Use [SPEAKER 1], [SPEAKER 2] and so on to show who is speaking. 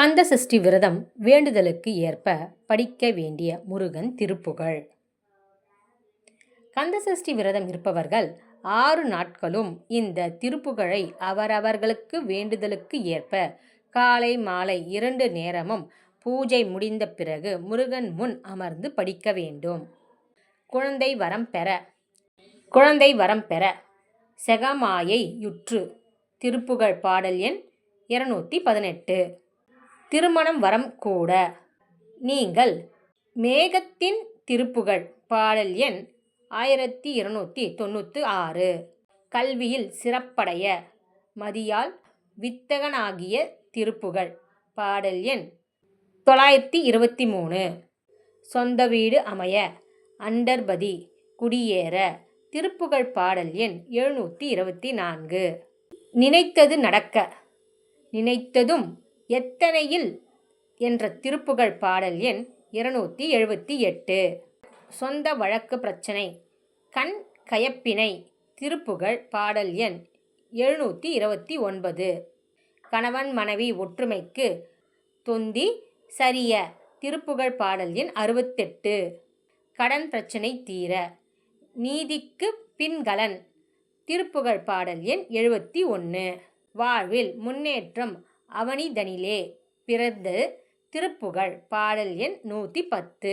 [SPEAKER 1] கந்த சஷ்டி விரதம் வேண்டுதலுக்கு ஏற்ப படிக்க வேண்டிய முருகன் திருப்புகழ். கந்த சஷ்டி விரதம் இருப்பவர்கள் 6 நாட்களும் இந்த திருப்புகழை அவரவர்களுக்கு வேண்டுதலுக்கு ஏற்ப காலை மாலை 2 நேரமும் பூஜை முடிந்த பிறகு முருகன் முன் அமர்ந்து படிக்க வேண்டும். குழந்தை வரம் பெற செகமாயை யுற்று திருப்புகழ் பாடல் எண் 218. திருமணம் வரம் கூட நீங்கள் மேகத்தின் திருப்புகழ் பாடல் எண் 1296. கல்வியில் சிறப்படைய மதியால் வித்தகனாகிய திருப்புகழ் பாடல் எண் 923. சொந்த வீடு அமைய அண்டர்பதி குடியேற திருப்புகழ் பாடல் எண் 724. நினைத்தது நடக்க நினைத்ததும் எத்தனையில் என்ற திருப்புகழ் பாடல் எண் 278. சொந்த வழக்கு பிரச்சனை கண் கயப்பினை திருப்புகழ் பாடல் எண் 729. கணவன் மனைவி ஒற்றுமைக்கு தொந்தி சரிய திருப்புகழ் பாடல் எண் 68. கடன் பிரச்சனை தீர நீதிக்கு பின்கலன் திருப்புகழ் பாடல் எண் 71. வாழ்வில் முன்னேற்றம் அவனிதனிலே பிறந்து திருப்புகழ் பாடல் எண் 110.